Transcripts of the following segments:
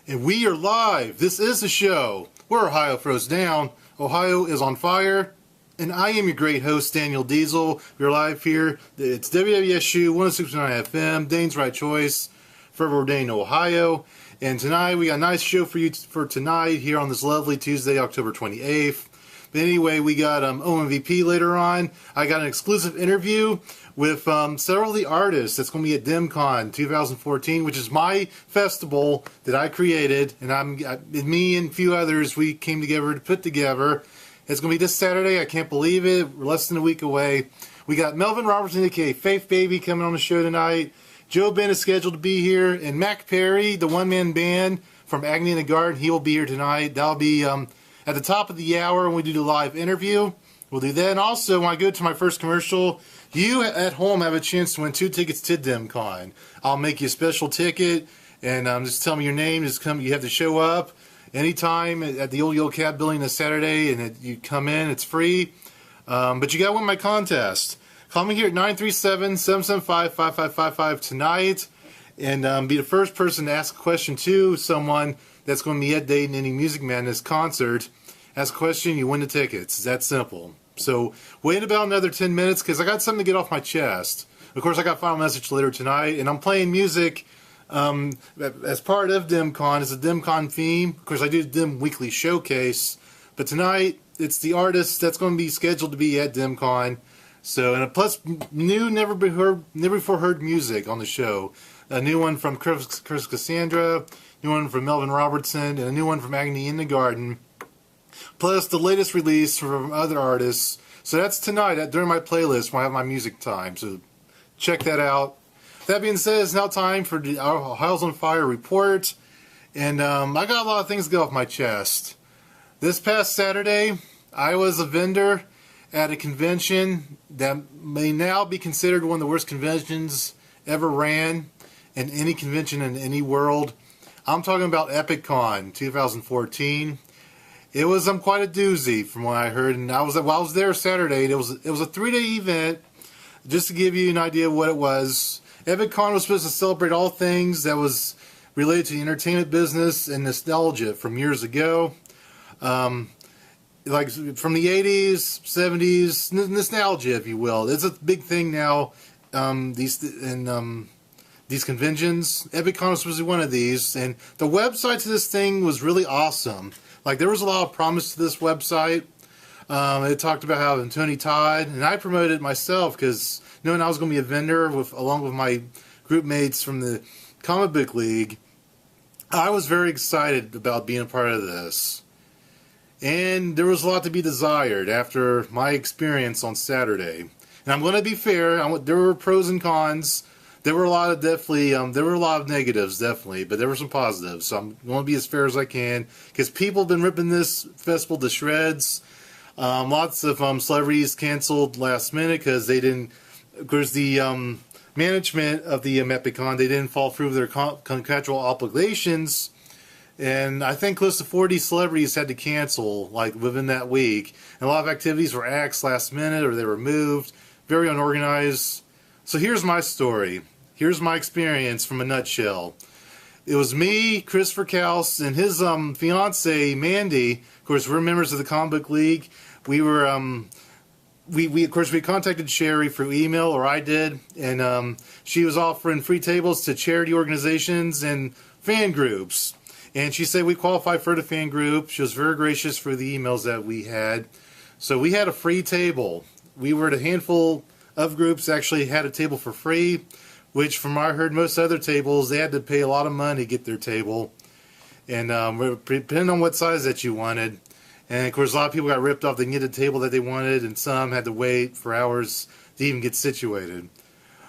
And we are live. This is the show where Ohio throws down. Ohio is on fire. And I am your great host, Daniel Diesel. We're live here. It's WWSU 106.9 FM, Dane's Right Choice, Fairville, Dane, Ohio. And tonight, we got a nice show for you for tonight here on this lovely Tuesday, October 28th. But anyway, we got OMVP later on. I got an exclusive interview with several of the artists that's going to be at DIMMCon 2014, which is my festival that I created. And me and a few others, we came together to put together. It's going to be this Saturday. I can't believe it. We're less than a week away. We got Melvin Robertson, aka Faith Baby, coming on the show tonight. Joe Ben is scheduled to be here. And Mack Perry, the one-man band from Agony in the Garden, he will be here tonight. That'll be at the top of the hour when we do the live interview. We'll do that. And also, when I go to my first commercial, you at home have a chance to win 2 tickets to DIMMCon. I'll make you a special ticket, and just tell me your name. Just come. You have to show up anytime at the old Yellow Cab building this Saturday, and you come in. It's free. But you got to win my contest. Call me here at 937-775-5555 tonight, and be the first person to ask a question to someone that's going to be at Dayton Any Music Madness concert. Ask a question, you win the tickets. It's that simple. So wait about another 10 minutes because I got something to get off my chest. Of course, I got Final Message later tonight, and I'm playing music as part of DIMMCon. It's a DIMMCon theme. Of course, I do the DIMM Weekly Showcase, but tonight it's the artist that's going to be scheduled to be at DIMMCon. So, and plus new, never before heard music on the show. A new one from Chris Cassandra, new one from Melvin Robertson, and a new one from Agony in the Garden. Plus the latest release from other artists. So that's tonight during my playlist when I have my music time. So check that out. That being said, it's now time for the OhioI's on Fire report. And I got a lot of things to get off my chest. This past Saturday, I was a vendor at a convention that may now be considered one of the worst conventions ever ran in any convention in any world. I'm talking about EpicCon 2014. It was quite a doozy from what I heard, and I was there Saturday. It was a 3-day event. Just to give you an idea of what it was, EpicCon was supposed to celebrate all things that was related to the entertainment business and nostalgia from years ago. Like from the 80s, 70s, nostalgia, if you will. It's a big thing now. These conventions. EpicCon was supposed to be one of these, and the website to this thing was really awesome. Like, there was a lot of promise to this website. It talked about how Tony Todd, and I promoted it myself because knowing I was going to be a vendor along with my group mates from the Comic Book League, I was very excited about being a part of this. And there was a lot to be desired after my experience on Saturday. And I'm going to be fair. There were pros and cons. There were a lot of negatives, definitely, but there were some positives. So I'm going to be as fair as I can because people have been ripping this festival to shreds. Lots of celebrities canceled last minute because they didn't. Of course, the management of the EpicCon, they didn't fall through their contractual obligations. And I think close to 40 celebrities had to cancel like within that week. And a lot of activities were axed last minute or they were moved. Very unorganized. So here's my story. Here's my experience from a nutshell. It was me, Christopher Kaus, and his fiance Mandy. Of course, we're members of the Comic Book League. We were we contacted Sherry through email, or I did, and she was offering free tables to charity organizations and fan groups. And she said we qualified for the fan group. She was very gracious for the emails that we had. So we had a free table. We were at a handful of groups actually had a table for free, which from what I heard most other tables, they had to pay a lot of money to get their table. And depending on what size that you wanted. And of course, a lot of people got ripped off. They didn't get a table that they wanted, and some had to wait for hours to even get situated.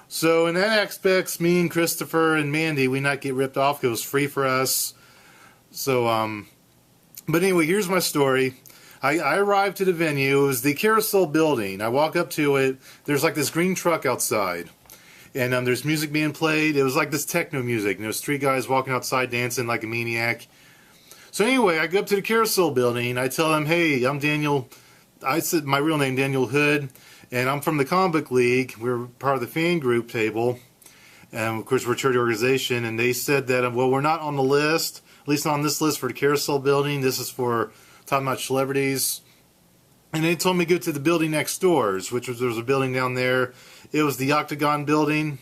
So in that aspect, me and Christopher and Mandy, we not get ripped off because it was free for us. So, but anyway, here's my story. I arrived to the venue. It was the Carousel building. I walk up to it. There's like this green truck outside. And there's music being played. It was like this techno music. And there's 3 guys walking outside dancing like a maniac. So anyway, I go up to the Carousel building. I tell them, hey, I'm Daniel. I said my real name, Daniel Hood. And I'm from the Comic Book League. We're part of the fan group table. And of course, we're a charity organization. And they said that, well, we're not on the list. least on this list for the carousel building. This is for top-notch celebrities. And they told me to go to the building next doors, which was, there was a building down there. It was the Octagon building.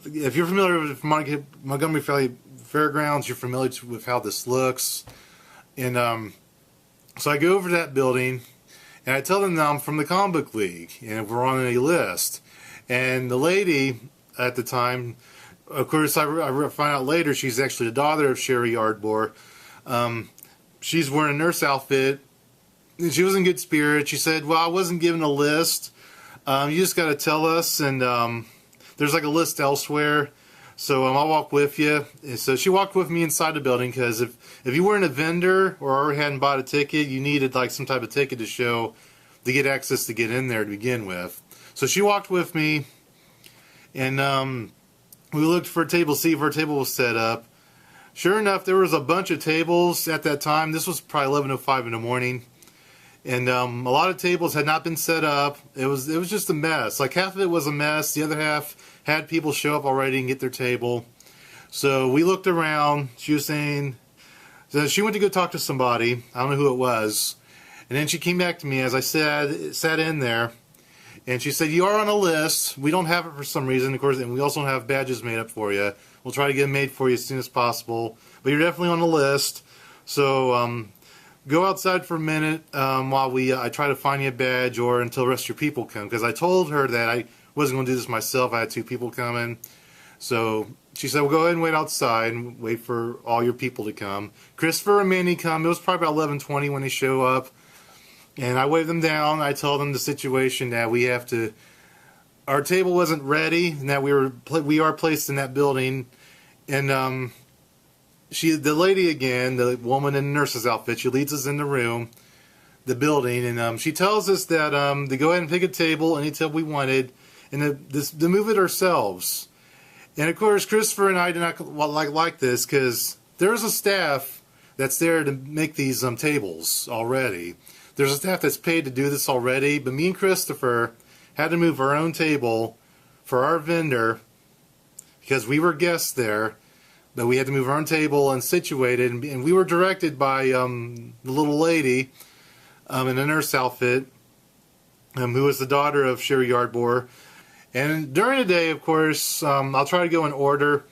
If you're familiar with Montgomery Valley Fairgrounds, you're familiar with how this looks. And so I go over to that building, and I tell them that I'm from the Comic Book League, and we're on a list. And the lady at the time, of course, I find out later she's actually the daughter of Sherry Yardbore. She's wearing a nurse outfit. And she was in good spirit. She said, well, I wasn't given a list. You just got to tell us, and there's like a list elsewhere. So I'll walk with you. And so she walked with me inside the building, because if you weren't a vendor or already hadn't bought a ticket, you needed like some type of ticket to show to get access to get in there to begin with. So she walked with me, and we looked for a table to see if our table was set up. Sure enough, there was a bunch of tables at that time. This was probably 11:05 in the morning. And a lot of tables had not been set up. It was just a mess. Like half of it was a mess. The other half had people show up already and get their table. So we looked around. She was saying, so she went to go talk to somebody. I don't know who it was. And then she came back to me as I sat in there. And she said, you are on a list. We don't have it for some reason, of course, and we also don't have badges made up for you. We'll try to get them made for you as soon as possible. But you're definitely on the list. So go outside for a minute while I try to find you a badge, or until the rest of your people come. Because I told her that I wasn't going to do this myself. I had 2 people coming. So she said, well, go ahead and wait outside and wait for all your people to come. Christopher and Mandy come. It was probably about 11:20 when they show up. And I wave them down. I tell them the situation, that we have to, our table wasn't ready, and that we are placed in that building. And the lady again, the woman in the nurse's outfit, she leads us in the room, the building, and she tells us that to go ahead and pick a table anytime we wanted, and to move it ourselves. And of course, Christopher and I did not like this, because there's a staff that's there to make these tables already. There's a staff that's paid to do this already, but me and Christopher had to move our own table for our vendor, because we were guests there. But we had to move our own table and situate it, and we were directed by the little lady in a nurse outfit, who was the daughter of Sherry Yardbore. And during the day, of course, I'll try to go in order.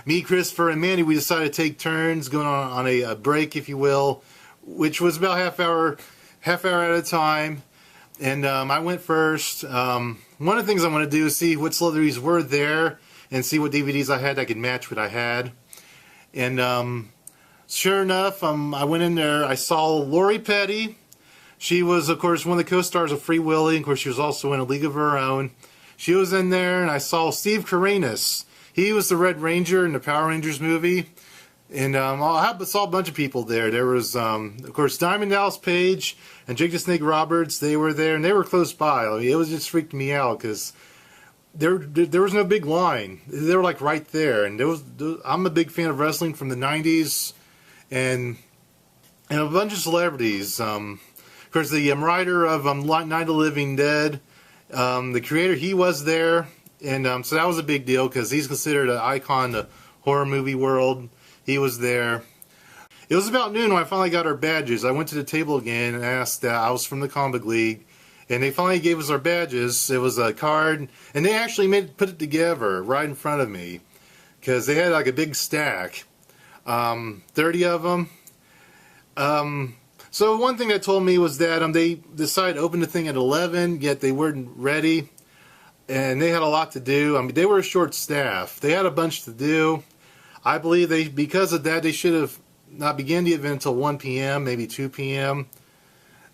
Me, Christopher, and Mandy, we decided to take turns going on a break, if you will, which was about half hour at a time. And I went first. One of the things I want to do is see what celebrities were there, and see what DVDs I had that could match what I had. And sure enough, I went in there. I saw Lori Petty. She was, of course, one of the co-stars of Free Willy. Of course, she was also in A League of Her Own. She was in there, and I saw Steve Karanis. He was the Red Ranger in the Power Rangers movie. And I saw a bunch of people there. There was, of course, Diamond Dallas Page and Jake the Snake Roberts. They were there, and they were close by. I mean, it was just freaked me out, because there was no big line. They were like right there, and I'm a big fan of wrestling from the 90s, and a bunch of celebrities. Of course, the writer of Night of the Living Dead, the creator, he was there, and so that was a big deal, because he's considered an icon in the horror movie world. He was there. It was about noon when I finally got our badges. I went to the table again and asked that I was from the Comic Book League. And they finally gave us our badges. It was a card, and they actually put it together right in front of me, because they had like a big stack, 30 of them. So one thing they told me was that they decided to open the thing at 11, yet they weren't ready, and they had a lot to do. I mean, they were a short staff. They had a bunch to do. I believe because of that, they should have not began the event until 1 p.m., maybe 2 p.m.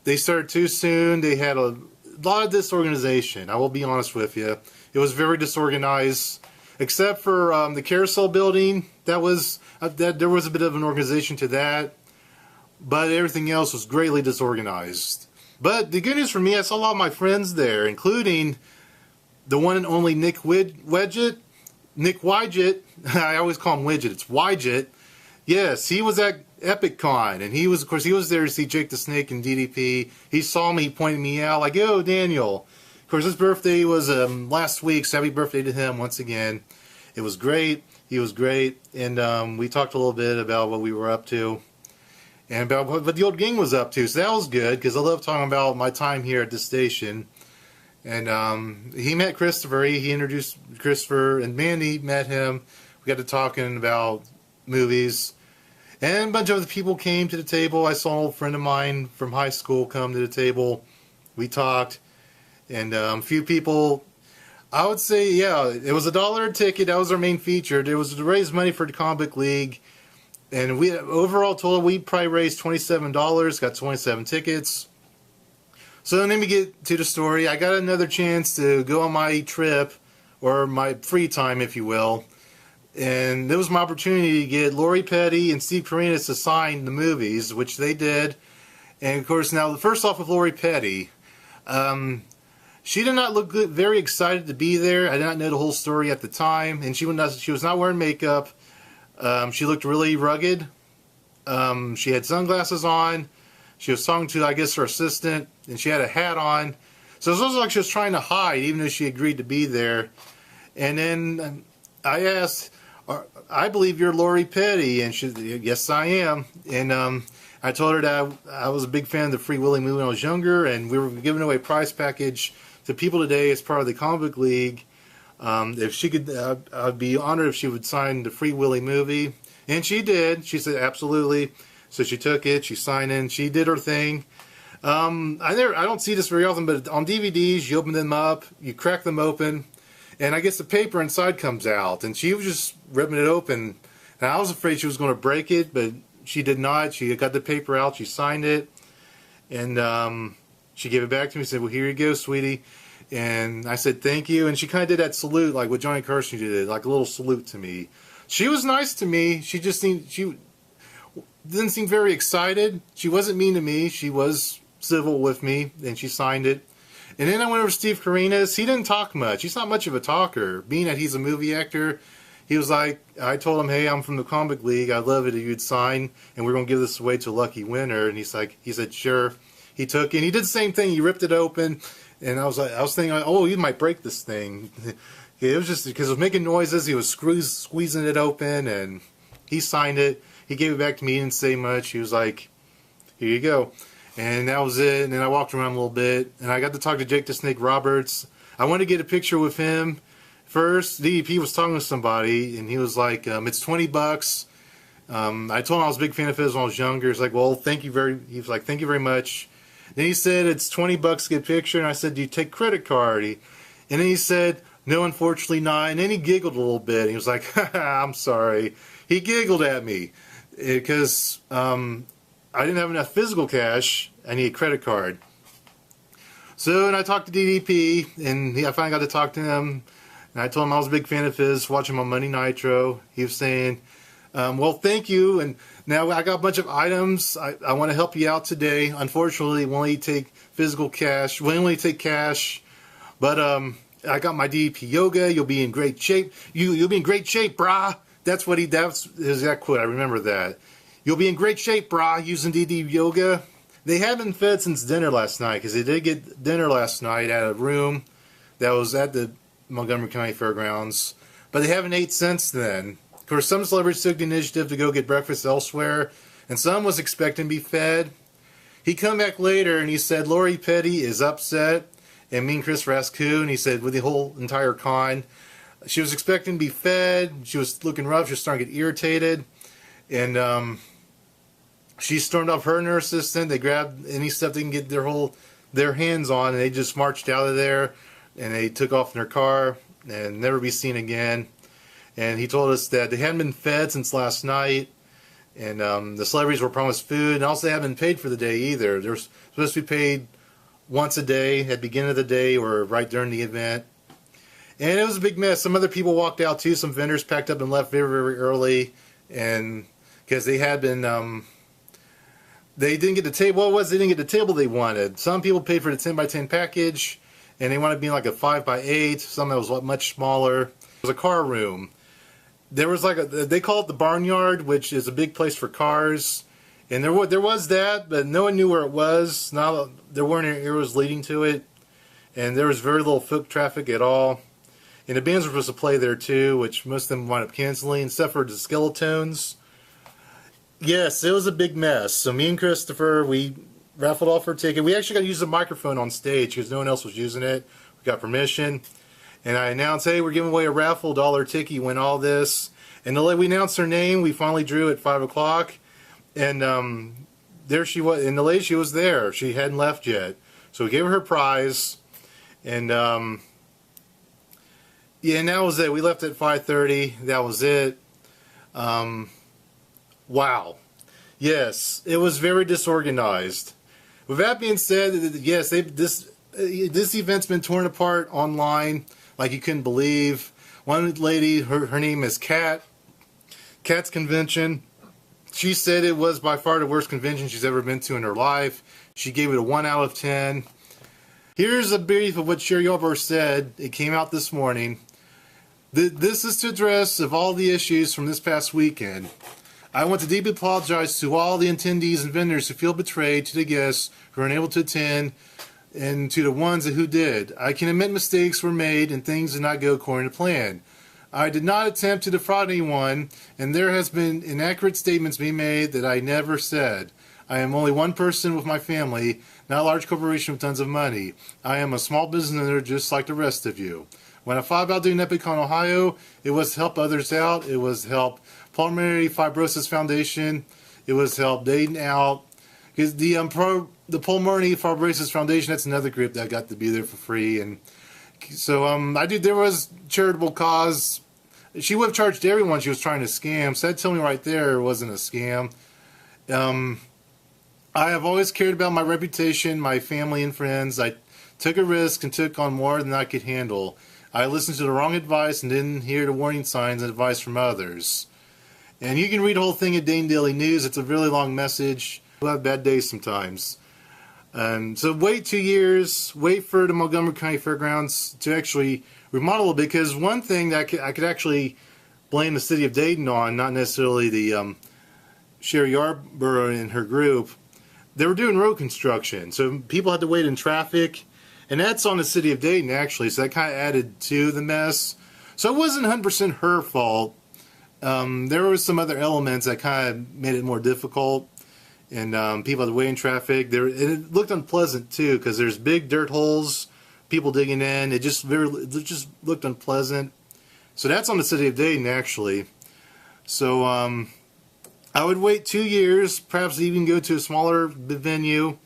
They started too soon. They had a lot of disorganization. I will be honest with you. It was very disorganized, except for the carousel building. There was a bit of an organization to that, but everything else was greatly disorganized. But the good news for me, I saw a lot of my friends there, including the one and only Nick Widget. I always call him Widget. It's Widget. Yes, he was at EpicCon, and he was, of course, he was there to see Jake the Snake and DDP. He saw me, he pointed me out, like, "Yo, Daniel." Of course, his birthday was last week, so happy birthday to him once again. It was great. He was great, and we talked a little bit about what we were up to and about what the old gang was up to. So that was good because I love talking about my time here at the station. And he met Christopher. He introduced Christopher, and Mandy met him. We got to talking about movies. And a bunch of other people came to the table. I saw an old friend of mine from high school come to the table. We talked. And a few people, I would say, yeah, it was $1 a ticket. That was our main feature. It was to raise money for the Comic League. And we overall total, we probably raised $27, got 27 tickets. So then we get to the story. I got another chance to go on my trip, or my free time, if you will. And it was my opportunity to get Lori Petty and Steve Carina's to sign the movies, which they did. And of course, now, first off with Lori Petty, she did not look very excited to be there. I did not know the whole story at the time. And she was not wearing makeup. She looked really rugged. She had sunglasses on. She was talking to, I guess, her assistant, and she had a hat on. So it was almost like she was trying to hide, even though she agreed to be there. And then I asked, I believe you're Lori Petty. And she said, yes, I am. And I told her that I was a big fan of the Free Willy movie when I was younger, and we were giving away a prize package to people today as part of the Comic League. If she could, I'd be honored if she would sign the Free Willy movie. And she did. She said, absolutely. So she took it, she signed in, she did her thing. I don't see this very often, but on DVDs, you open them up, you crack them open, and I guess the paper inside comes out. And she was just ripping it open. And I was afraid she was going to break it, but she did not. She got the paper out, she signed it, and she gave it back to me and said, well, here you go, sweetie. And I said, thank you. And she kind of did that salute, like what Johnny Carson did, like a little salute to me. She was nice to me. She just seemed, she didn't seem very excited. She wasn't mean to me. She was civil with me, and she signed it. And then I went over to Steve Carina's. He didn't talk much. He's not much of a talker. Being that he's a movie actor, he was like, I told him, hey, I'm from the Comic League. I'd love it if you'd sign, and we're going to give this away to a lucky winner. And he said, sure. He took it, and he did the same thing. He ripped it open, and I was thinking, oh, you might break this thing. It was just because it was making noises. He was squeezing it open, and he signed it. He gave it back to me. He didn't say much. He was like, here you go. And that was it. And then I walked around a little bit, and I got to talk to Jake the Snake Roberts. I wanted to get a picture with him first. DEP was talking to somebody, and he was like, it's $20. I told him I was a big fan of his when I was younger. He's like, well, he was like, thank you very much. Then he said, it's $20 to get a picture. And I said, do you take credit card? And then he said, no, unfortunately not. And then he giggled a little bit. He was like, I'm sorry. He giggled at me because I didn't have enough physical cash. I need a credit card. So, and I talked to DDP, and I finally got to talk to him. And I told him I was a big fan of his, watching him on Monday Nitro. He was saying, well, thank you. And now I got a bunch of items. I want to help you out today. Unfortunately, we only take physical cash. We only take cash. But I got my DDP yoga. You'll be in great shape. You'll be in great shape, brah. That's his exact quote. I remember that. You'll be in great shape, brah, using DDP yoga. They haven't fed since dinner last night, because they did get dinner last night at a room that was at the Montgomery County Fairgrounds. But they haven't ate since then. Of course, some celebrities took the initiative to go get breakfast elsewhere, and some was expecting to be fed. He come back later, and he said Lori Petty is upset, and me and Chris Rascoon, and he said with the whole entire con, she was expecting to be fed. She was looking rough. She was starting to get irritated. And she stormed off, her and her assistant. They grabbed any stuff they can get their hands on, and they just marched out of there. And they took off in their car and never be seen again. And he told us that they hadn't been fed since last night. And the celebrities were promised food. And also they haven't been paid for the day either. They're supposed to be paid once a day, at the beginning of the day or right during the event. And it was a big mess. Some other people walked out too. Some vendors packed up and left very, very early. And because they had been, they didn't get the table. What it was, they didn't get the table they wanted. Some people paid for the 10x10 package, and they wanted to be like a 5x8. Some that was much smaller. It was a car room. There was like they call it the barnyard, which is a big place for cars. And there was that, but no one knew where it was. There weren't any arrows leading to it. And there was very little foot traffic at all. And the bands were supposed to play there too, which most of them wound up canceling, except for the Skeletones. Yes, it was a big mess. So me and Christopher, we raffled off our ticket. We actually got to use the microphone on stage because no one else was using it. We got permission. And I announced, hey, we're giving away a raffle dollar ticket, win all this. And we announced her name. We finally drew at 5 o'clock. And there she was. And the lady, she was there. She hadn't left yet. So we gave her prize. And yeah, and that was it. We left at 5:30. That was it. Wow. Yes, it was very disorganized. With that being said, yes, this event's been torn apart online like you couldn't believe. One lady, her name is Kat. Kat's convention. She said it was by far the worst convention she's ever been to in her life. She gave it a 1 out of 10. Here's a brief of what Sherry Yarborough said. It came out this morning. This is to address of all the issues from this past weekend. I want to deeply apologize to all the attendees and vendors who feel betrayed, to the guests who were unable to attend, and to the ones who did. I can admit mistakes were made and things did not go according to plan. I did not attempt to defraud anyone, and there has been inaccurate statements being made that I never said. I am only one person with my family, not a large corporation with tons of money. I am a small business owner just like the rest of you. When I thought about doing DIMMCon Ohio, it was to help others out. It was to help Pulmonary Fibrosis Foundation. It was to help Dayton out. Because the Pulmonary Fibrosis Foundation, that's another group that got to be there for free. And so there was charitable cause. She would have charged everyone she was trying to scam. So that told me right there it wasn't a scam. I have always cared about my reputation, my family and friends. I took a risk and took on more than I could handle. I listened to the wrong advice and didn't hear the warning signs and advice from others. And you can read the whole thing at Dane Daily News. It's a really long message. We'll have bad days sometimes. So wait 2 years. Wait for the Montgomery County Fairgrounds to actually remodel it. Because one thing that I could actually blame the city of Dayton on, not necessarily the Sherry Yarborough and her group, they were doing road construction. So people had to wait in traffic. And that's on the city of Dayton, actually, so that kind of added to the mess. So it wasn't 100% her fault. There were some other elements that kind of made it more difficult. And people had to wait in traffic. And it looked unpleasant, too, because there's big dirt holes, people digging in. It just looked unpleasant. So that's on the city of Dayton, actually. So I would wait 2 years, perhaps even go to a smaller venue.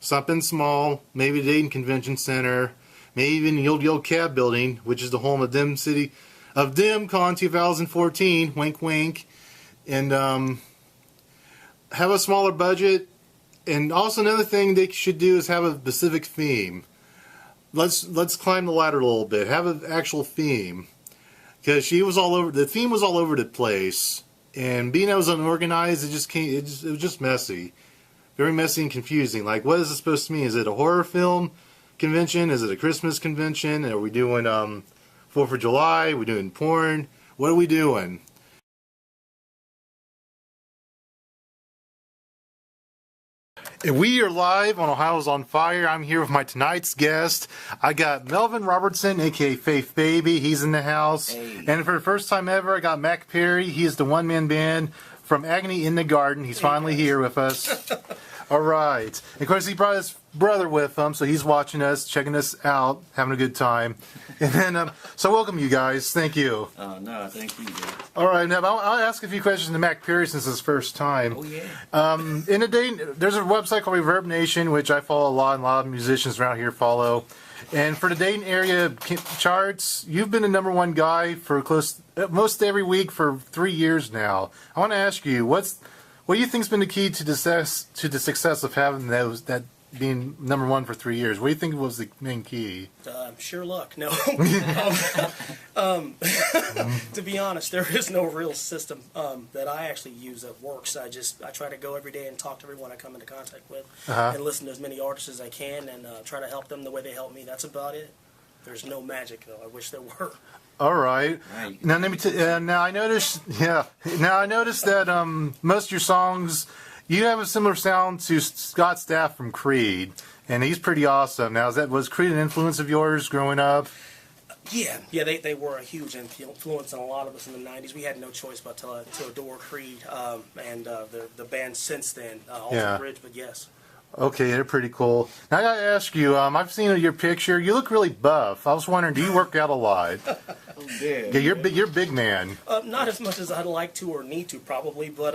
Something small, maybe the Dayton Convention Center, maybe even the old cab building, which is the home of DIMMCon 2014, wink wink, and have a smaller budget. And also another thing they should do is have a specific theme. Let's climb the ladder a little bit. Have an actual theme, because the theme was all over the place, and being that it was unorganized, it was just messy. Very messy and confusing. Like, what is it supposed to mean? Is it a horror film convention? Is it a Christmas convention? Are we doing 4th of July? Are we doing porn? What are we doing? We are live on Ohio's on Fire. I'm here with my tonight's guest. I got Melvin Robertson, aka Faith Baby. He's in the house. Hey. And for the first time ever, I got Mack Perry. He is the one-man band from Agony in the Garden. He's finally here with us. All right. And of course, he brought his brother with him, so he's watching us, checking us out, having a good time. And then, so welcome, you guys. Thank you. No, thank you. All right. Now, I'll ask a few questions to Mack Perry since it's his first time. Oh, yeah. In a day, there's a website called Reverb Nation, which I follow a lot, and a lot of musicians around here follow. And for the Dayton area charts, you've been the #1 guy for most every week for 3 years now. I want to ask you, what do you think's been the key to the success of having that being #1 for 3 years? What do you think was the main key? Sure luck. No. To be honest, there is no real system that I actually use that works. I try to go every day and talk to everyone I come into contact with, and listen to as many artists as I can, and try to help them the way they help me. That's about it. There's no magic, though. I wish there were. All right. Now let me. Now I noticed. Yeah. Now I noticed that most of your songs, you have a similar sound to Scott Stapp from Creed, and he's pretty awesome. Now, was Creed an influence of yours growing up? Yeah, they were a huge influence on a lot of us in the '90s. We had no choice but to adore Creed and the band since then, Alter Bridge. But yes. Okay, they're pretty cool. Now I gotta ask you, I've seen your picture. You look really buff. I was wondering, do you work out a lot? Oh, damn. Yeah, you're big man. Not as much as I'd like to or need to, probably, but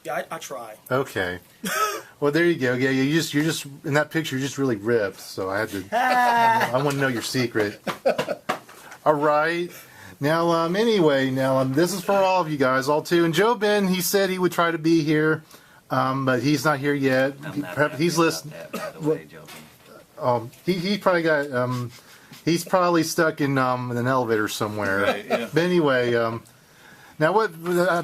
yeah, I try. Okay. Well, there you go. Yeah, you're just in that picture. You're just really ripped. So I had to. I want to know your secret. All right. Now, anyway, this is for all of you guys, all too. And Joe Ben, he said he would try to be here. But he's not here yet. He's listening. He probably got. He's probably stuck in an elevator somewhere. Right, yeah. But anyway, now what?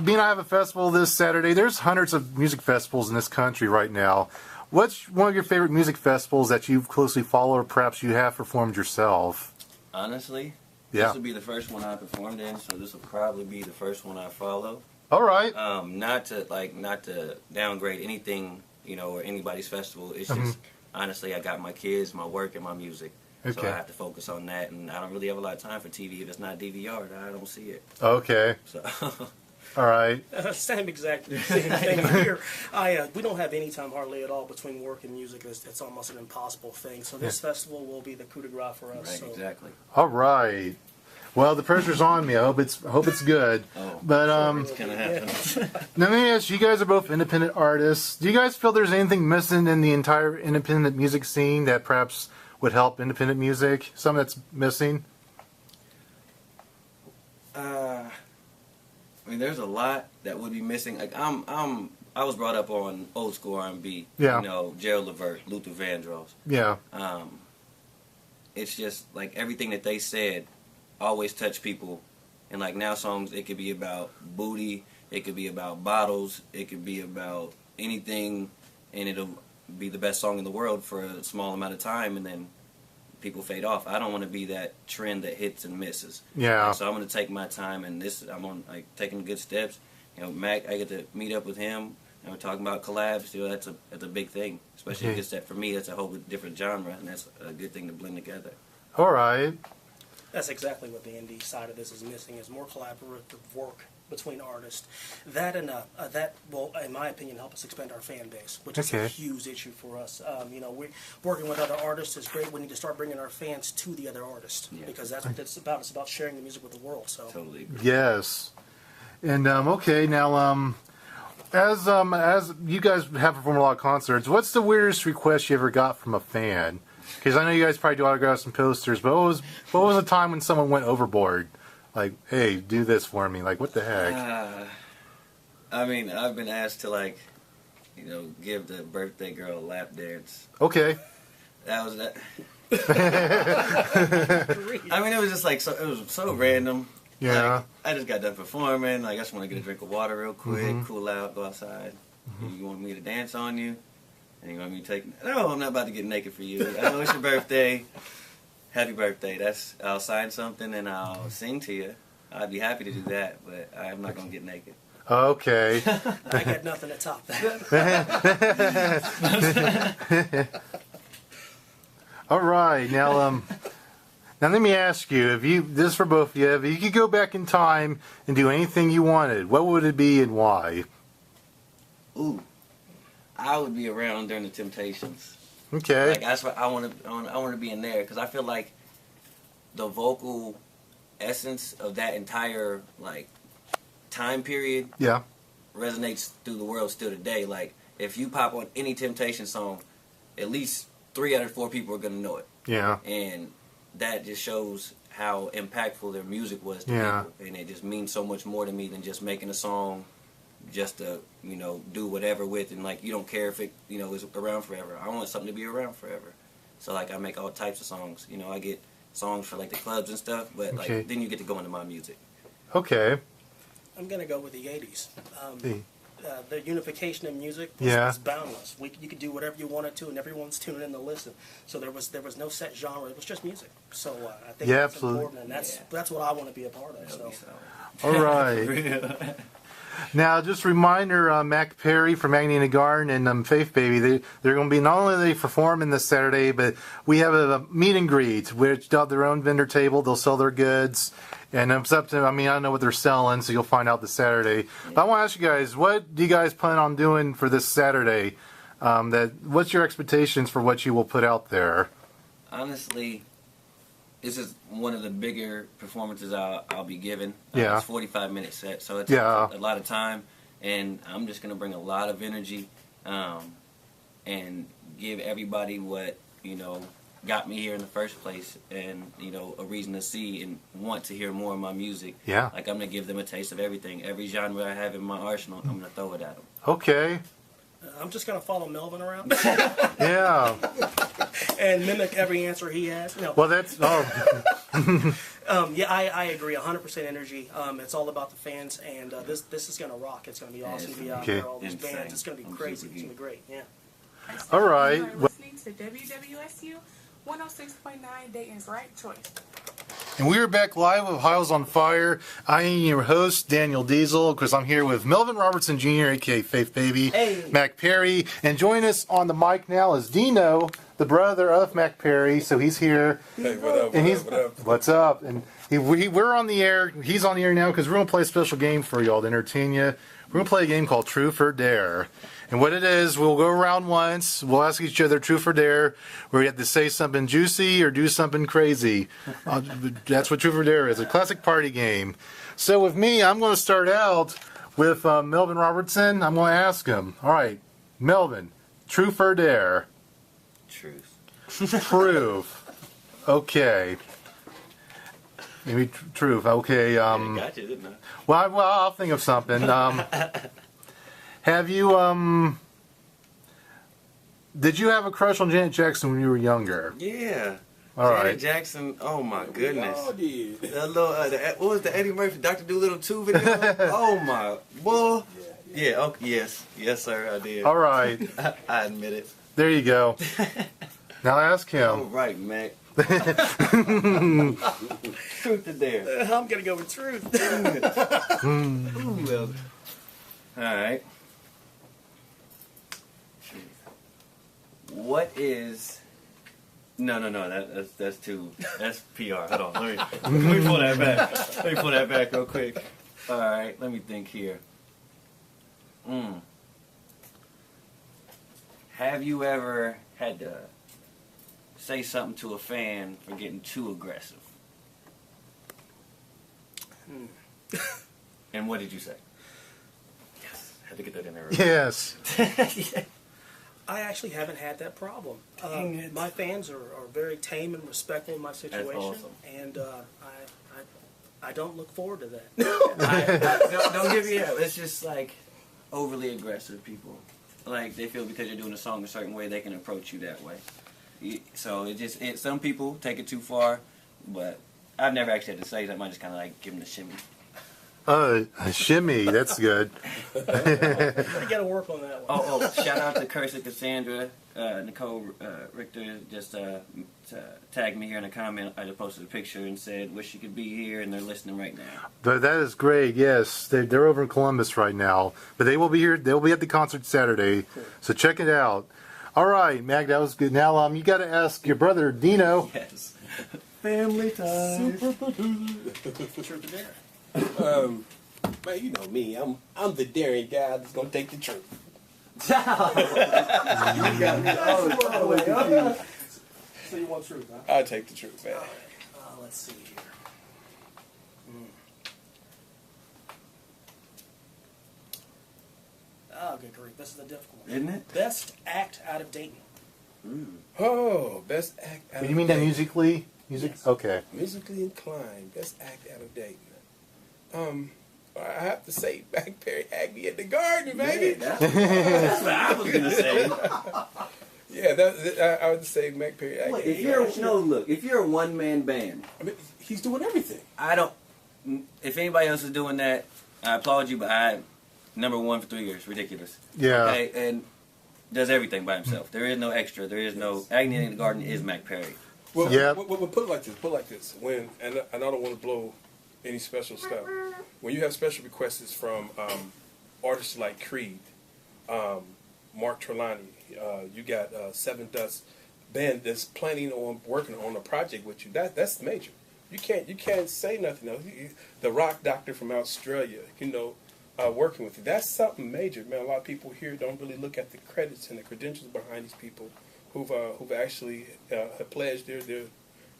Being I have a festival this Saturday. There's hundreds of music festivals in this country right now. What's one of your favorite music festivals that you closely follow, or perhaps you have performed yourself? Honestly, Yeah. this will be the first one I performed in, so this will probably be the first one I follow. All right. Not to downgrade anything, or anybody's festival. It's just honestly, I got my kids, my work, and my music. Okay. So I have to focus on that, and I don't really have a lot of time for TV. If it's not DVR, I don't see it. Okay. So. All right. Same exact thing here. We don't have any time hardly at all between work and music. It's almost an impossible thing. So this festival will be the coup de grace for us. Right, so. exactly. All right. Well, the pressure's on me. I hope it's good. Oh, But it's gonna happen. now let me ask you guys are both independent artists. Do you guys feel there's anything missing in the entire independent music scene that perhaps would help independent music? Something that's missing? I mean, there's a lot that would be missing. Like I was brought up on old school R&B. Yeah. Gerald Levert, Luther Vandross. Yeah. It's just like everything that they said always touched people. And like now songs, it could be about booty, it could be about bottles, it could be about anything, and it'll be the best song in the world for a small amount of time, and then people fade off. I don't want to be that trend that hits and misses. Yeah. So I'm going to take my time, and I'm on taking good steps. Mack, I get to meet up with him, and we're talking about collabs. That's a big thing, especially if it's that for me. That's a whole different genre, and that's a good thing to blend together. All right. That's exactly what the indie side of this is missing, is more collaborative work between artists. That will, in my opinion, help us expand our fan base, which is a huge issue for us. We're working with other artists is great. We need to start bringing our fans to the other artists, because that's what it's about. It's about sharing the music with the world. So Totally agree. Yes. And okay, now as you guys have performed a lot of concerts, what's the weirdest request you ever got from a fan? Because I know you guys probably do autographs and posters, but what was a time when someone went overboard? Like, hey, do this for me. Like, what the heck? I mean, I've been asked to give the birthday girl a lap dance. Okay. That was that. I mean, it was just it was so random. Yeah. I just got done performing. I just want to get a drink of water real quick, cool out, go outside. You want me to dance on you? And you want me to take... No, I'm not about to get naked for you. I know it's your birthday. Happy birthday. I'll sign something and I'll sing to you. I'd be happy to do that, but I'm not going to get naked. Okay. I got nothing to top that. All right. Now let me ask you, this is for both of you, if you could go back in time and do anything you wanted, what would it be and why? Ooh. I would be around during the Temptations. Okay. That's what I want to be in there, because I feel like the vocal essence of that entire time period resonates through the world still today. Like, if you pop on any Temptation song, at least 3 out of 4 people are gonna know it. Yeah. And that just shows how impactful their music was to people, and it just means so much more to me than just making a song just to do whatever with, and you don't care if it is around forever. I want something to be around forever. So I make all types of songs. I get songs for the clubs and stuff, but then you get to go into my music. Okay. I'm gonna go with the '80s. The unification in music was boundless. You could do whatever you wanted to, and everyone's tuning in to listen. So there was no set genre. It was just music. So I think that's absolutely. important, and that's what I want to be a part of. So. All right. Now, just a reminder, Mack Perry from Agony in the Garden and Faith Baby, they're going to be, not only they performing this Saturday, but we have a meet and greet, which they'll have their own vendor table, they'll sell their goods, and it's up to, I don't know what they're selling, so you'll find out this Saturday. But I want to ask you guys, what do you guys plan on doing for this Saturday? What's your expectations for what you will put out there? Honestly, this is one of the bigger performances I'll be giving. Yeah. It's 45-minute set, so it's Yeah. a lot of time, and I'm just going to bring a lot of energy and give everybody what, got me here in the first place, and, a reason to see and want to hear more of my music. Yeah. Like, I'm going to give them a taste of everything. Every genre I have in my arsenal, I'm going to throw it at them. Okay. I'm just going to follow Melvin around Yeah. and mimic every answer he has. No. Well, that's... Yeah, I agree. 100% energy. It's all about the fans, and this is going to rock. It's going to be awesome to be out there. All these Insane. bands. It's going to be crazy. It's going to be great. Yeah. All right. You are listening to WWSU 106.9, Dayton's right choice. And we are back live with Ohio's on Fire. I am your host, Daniel Diesel, because I'm here with Melvin Robertson Jr., a.k.a. Faith Baby, Hey. Mack Perry, and joining us on the mic now is Dino, the brother of Mack Perry, so he's here. Hey, what up, And what up? what's up? And we're on the air. He's on the air now because we're going to play a special game for y'all to entertain you. We're going to play a game called Truth or Dare. And what it is, we'll go around once. We'll ask each other truth or dare, where you have to say something juicy or do something crazy. That's what truth or dare is, a classic party game. So with me, I'm going to start out with Melvin Robertson. I'm going to ask him. All right, Melvin, truth or dare? Truth. Truth. Okay. Maybe truth. Okay. Got you, didn't I? Well, I'll think of something. Have you, did you have a crush on Janet Jackson when you were younger? Yeah. All Janet right. Jackson, oh my goodness. We all did. That little, what was the Eddie Murphy Dr. Doolittle 2 video? Oh my, boy. Yeah, okay, yes sir, I did. All right. I admit it. There you go. Now ask All him. right, Mac. Truth or dare? I'm going to go with truth. Ooh, well. All right. What is? No. That's too. That's PR. Hold on. Let me pull that back. Let me pull that back real quick. All right. Let me think here. Have you ever had to say something to a fan for getting too aggressive? And what did you say? Yes. Had to get that in there. Yes. I actually haven't had that problem. Dang it. My fans are very tame and respectful in my situation, awesome. and I don't look forward to that. Don't give me that. It's just like overly aggressive people. Like they feel because you're doing a song a certain way, they can approach you that way. So some people take it too far, but I've never actually had to say something. I just kind of like give them the shimmy. Shimmy. That's good. You got to work on that one. Oh! Shout out to Cursor Cassandra, Nicole Richter just tagged me here in a comment. I just posted a picture and said, "Wish you could be here," and they're listening right now. That is great. Yes, they're over in Columbus right now, but they will be here. They'll be at the concert Saturday, so check it out. All right, Mag, that was good. Now, you got to ask your brother Dino. Yes. Family time. Truth or dare? Man, you know me. I'm the daring guy that's gonna take the truth. So you want truth, huh? I'll take the truth, man. Let's see here. Oh, good grief. This is a difficult one. Isn't it? Best act out of Dayton. Oh, best act out You of mean that Dayton. musically? Music? Yes. Okay. Musically inclined. Best act out of Dayton. I have to say Mack Perry Agony at the Garden, baby. That's what I was gonna say. Yeah, I would say Mack Perry Agony. If you're a one-man band, I mean, he's doing everything. if anybody else is doing that, I applaud you, but number one for 3 years, ridiculous. Yeah. Okay, and does everything by himself. There is no extra. There is no Agony in the Garden is Mack Perry. Well, Yeah. Put it like this. Put it like this. And I don't want to blow any special stuff. When you have special requests from artists like Creed, Mark Trelawney, you got Seven Dust band that's planning on working on a project with you. That's major. You can't say nothing else. The Rock Doctor from Australia, working with you. That's something major, man. A lot of people here don't really look at the credits and the credentials behind these people who've actually pledged their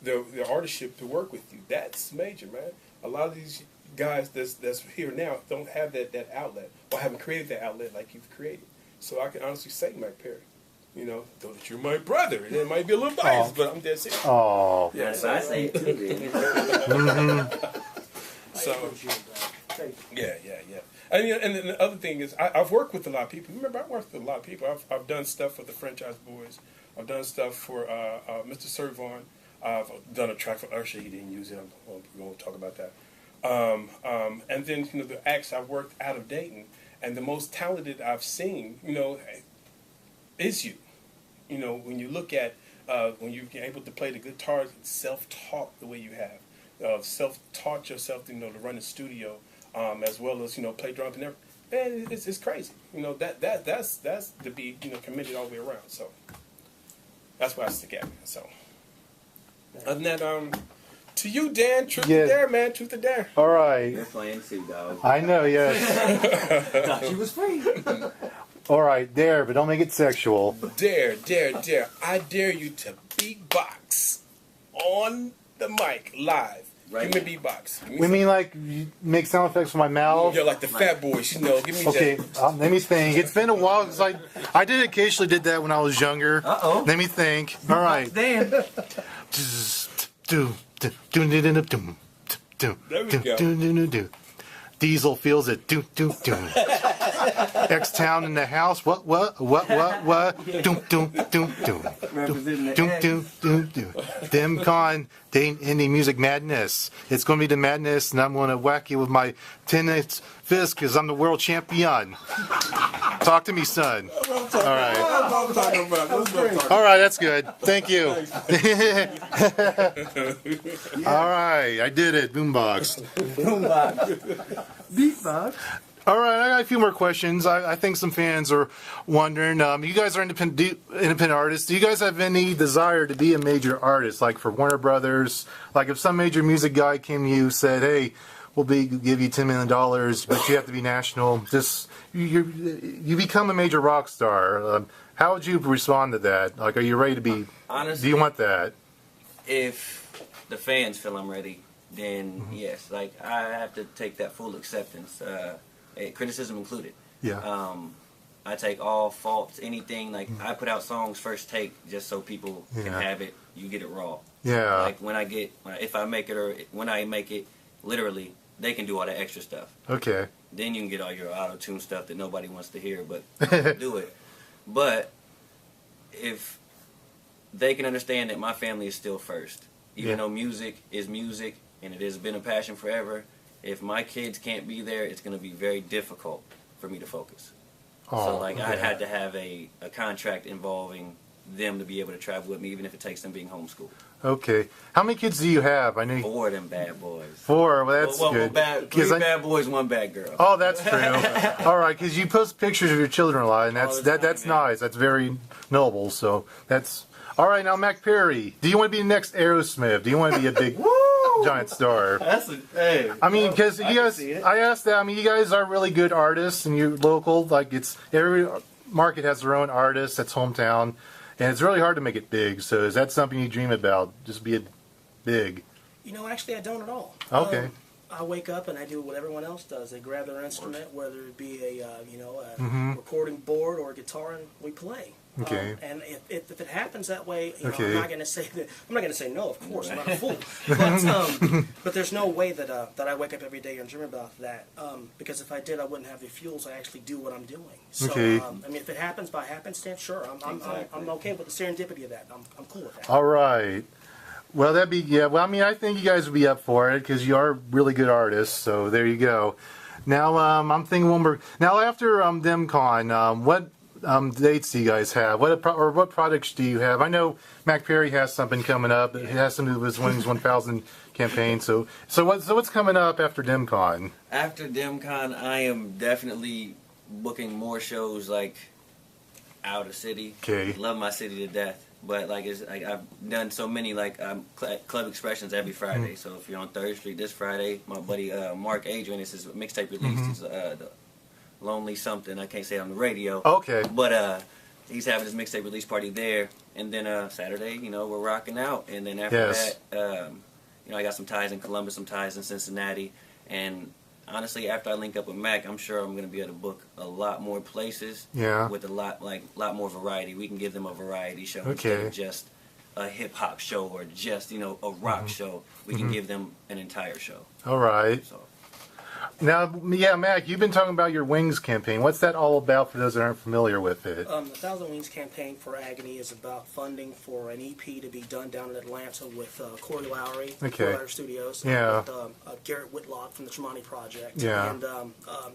artistship to work with you. That's major, man. A lot of these guys that's here now don't have that outlet, or haven't created that outlet like you've created. So I can honestly say, Mack Perry, though that you're my brother, and it might be a little biased, but I'm dead serious. Oh. Yeah, so I say it too. So, yeah. And and then the other thing is, I've worked with a lot of people. Remember, I worked with a lot of people. I've done stuff for the Franchise Boys. I've done stuff for Mr. Servon. I've done a track for Usher. He didn't use it. We won't talk about that. And then the acts I worked out of Dayton, and the most talented I've seen, is you. When you look at when you're able to play the guitar, self-taught the way you have, self-taught yourself, to run the studio, as well as play drums and everything. Man, it's crazy. That's to be committed all the way around. So that's why I stick at. So other than that, to you, Dan, truth or dare, man, truth or dare. All right. You're playing too, dog. I know, yes. Thought you was free. All right, dare, but don't make it sexual. Dare. I dare you to beatbox on the mic live. Right. Give me a beatbox. We mean like you make sound effects with my mouth? You're like the Fat Boys, Give me Okay, that. let me think. It's been a while because I occasionally did that when I was younger. Uh-oh. Let me think. All right. Dan. There we go. Diesel feels it. X-Town in the house. What? Representing the DIMMCon, Indie Music Madness. It's going to be the madness, and I'm going to whack you with my 10-inch fist because I'm the world champion. Talk to me, son. All right. All right, that's good. Thank you. All right, I did it. Boombox. Beatbox. All right, I got a few more questions. I think some fans are wondering. You guys are independent artists. Do you guys have any desire to be a major artist, like for Warner Brothers? Like if some major music guy came to you and said, "Hey, we'll give you $10 million, but you have to be national." Just you become a major rock star. How would you respond to that? Like, are you ready to be? Honestly, do you want that? If the fans feel I'm ready, then yes. Like I have to take that full acceptance. Criticism included. Yeah. I take all faults, anything. Like I put out songs first take just so people can have it. You get it raw. Yeah. Like if I make it or when I make it, literally they can do all the extra stuff. Okay. Then you can get all your auto-tune stuff that nobody wants to hear, but do it. But if they can understand that my family is still first, even though music is music and it has been a passion forever. If my kids can't be there, it's going to be very difficult for me to focus. So, I'd had to have a contract involving them to be able to travel with me, even if it takes them being homeschooled. Okay. How many kids do you have? I know 4 of them bad boys. 4. Well, that's good. 3 bad boys, 1 bad girl. Oh, that's true. All right, because you post pictures of your children a lot, and that's nice. That's very noble. So that's all right. Now, Mack Perry, do you want to be the next Aerosmith? Do you want to be a big giant star? Hey. I mean, because you guys, I asked that. I mean, you guys are really good artists, and you're local. Like every market has their own artist that's hometown, and it's really hard to make it big. So, is that something you dream about? Just be big? Actually, I don't at all. Okay. I wake up and I do what everyone else does. They grab their instrument, whether it be a recording board or a guitar, and we play. Okay. And if it happens that way, Okay. I'm not going to say that. I'm not going to say no. Of course, I'm not a fool. But there's no way that I wake up every day and dream about that. Because if I did, I wouldn't have the fuel to actually do what I'm doing. So Okay. I mean, if it happens by happenstance, sure. I'm okay with the serendipity of that. I'm cool with that. All right. Well, that'd be Well, I mean, I think you guys would be up for it because you are really good artists. So there you go. Now, I'm thinking one more. Now, after DIMMCon, what dates do you guys have? What products do you have? I know Mack Perry has something coming up. It has some of his Wings 1000 campaign. So what's coming up after DIMMCon? After DIMMCon, I am definitely booking more shows like out of city. Okay. Love my city to death, but like it's like I've done so many like Club Expressions every Friday. So if you're on 3rd Street this Friday, my buddy Mark Adrian, it's his mixtape release. It's the Lonely Something. I can't say it on the radio. Okay. But he's having his mixtape release party there, and then Saturday, you know, we're rocking out, and then after that, you know, I got some ties in Columbus, some ties in Cincinnati, and honestly, after I link up with Mack, I'm sure I'm going to be able to book a lot more places. Yeah. With a lot more variety. We can give them a variety show Okay. instead of just a hip hop show or just, you know, a rock show. We can give them an entire show. All right. So. Now, yeah, Mac, you've been talking about your Wings campaign. What's that all about for those that aren't familiar with it? The 1,000 Wings campaign for Agony is about funding for an EP to be done down in Atlanta with Corey Lowry, Corey Lowry Studios, Yeah. with Garrett Whitlock from the Tremonti Project. Yeah. And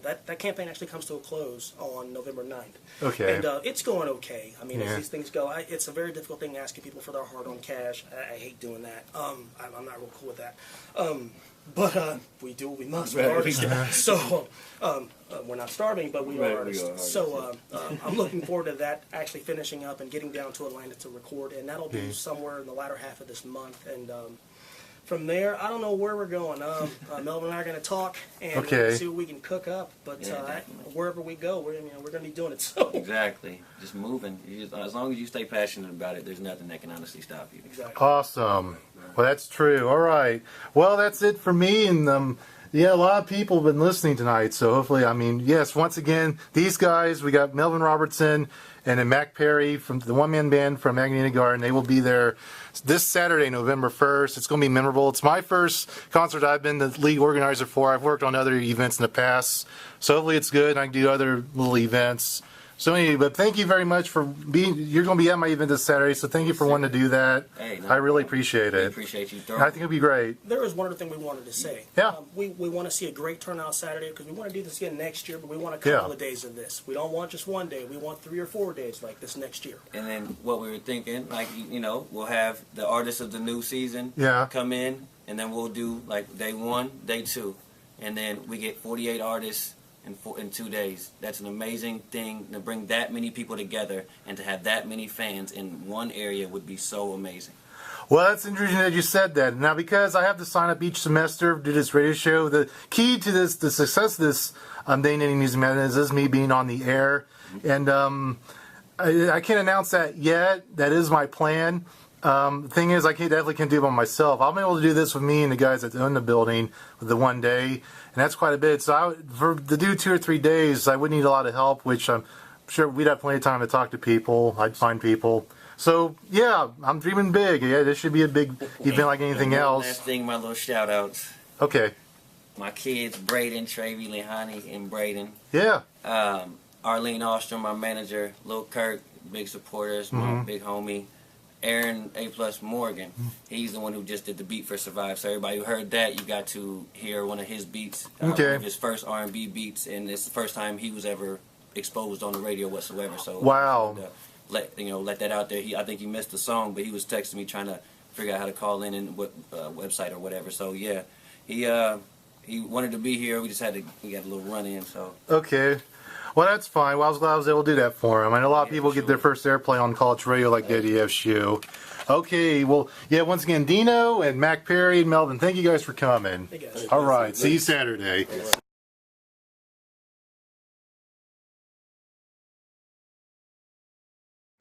that campaign actually comes to a close on November 9th. Okay. And it's going okay. I mean, Yeah. as these things go, it's a very difficult thing asking people for their hard-earned cash. I hate doing that. I'm not real cool with that. But we do what we must. We're artists. So we're not starving, but we are artists. So I'm looking forward to that actually finishing up and getting down to Atlanta to record, and that'll be somewhere in the latter half of this month. And from there, I don't know where we're going. Melvin and I are going to talk and see what we can cook up. But wherever we go, we're going to be doing it. So Exactly. Just moving. As long as you stay passionate about it, there's nothing that can honestly stop you. Exactly. Awesome. Well, that's true. All right. Well, that's it for me. And yeah, a lot of people have been listening tonight. So hopefully, I mean, yes, once again, these guys, we got Melvin Robertson and then Mack Perry from the one-man band from Agony in the Garden. They will be there this Saturday, November 1st. It's going to be memorable. It's my first concert I've been the lead organizer for. I've worked on other events in the past. So hopefully it's good and I can do other little events. So anyway, but thank you very much for being, you're going to be at my event this Saturday, so thank you for wanting to do that. Hey, I really appreciate We it. appreciate you. I think it'll be great. There is one other thing we wanted to say. Yeah. We want to see a great turnout Saturday because we want to do this again next year, but we want a couple of days of this. We don't want just one day. We want 3 or 4 days like this next year. And then what we were thinking, like, you know, we'll have the artists of the new season come in, and then we'll do like day 1, day 2, and then we get 48 artists in 2 days. That's an amazing thing to bring that many people together, and to have that many fans in one area would be so amazing. Well, that's interesting that you said that. Now, because I have to sign up each semester to do this radio show, the key to this, the success of this Day in Any Music Madness is me being on the air. And I can't announce that yet. That is my plan. The thing is, I definitely can't do it by myself. I'll be able to do this with me and the guys that own the building the one day, and that's quite a bit. So to do 2 or 3 days, I would need a lot of help, which I'm sure we'd have plenty of time to talk to people. I'd find people. So, yeah, I'm dreaming big. Yeah, this should be a big event like anything else. Last thing, my little shout-outs. Okay. My kids, Braden, Travie, Lehani, and Braden. Yeah. Arlene Ostrom, my manager. Lil Kirk, big supporters, my big homie. Aaron A+ Morgan, he's the one who just did the beat for Survive. So everybody who heard that, you got to hear one of his beats, one of his first R&B beats, and it's the first time he was ever exposed on the radio whatsoever. So wow, let that out there. I think he missed the song, but he was texting me trying to figure out how to call in and what website or whatever. So yeah, he wanted to be here. We got a little run in. So okay. Well, that's fine. Well, I was glad I was able to do that for him. I know a lot of people get their first airplay on college radio like WWSU. Okay, well, yeah, once again, Dino and Mack Perry and Melvin, thank you guys for coming. Hey guys. All right, see you Saturday.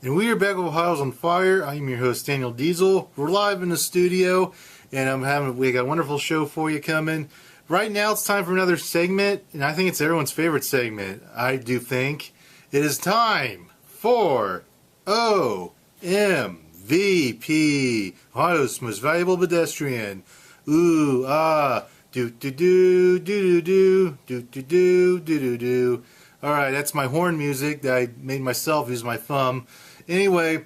And we are back with Ohio's on Fire. I'm your host, Daniel Diesel. We're live in the studio, and we got a wonderful show for you coming. Right now, it's time for another segment, and I think it's everyone's favorite segment. I do think it is time for OMVP, Ohio's most valuable pedestrian. Ooh, ah, do do do do do do do do do do do. All right, that's my horn music that I made myself use my thumb. Anyway,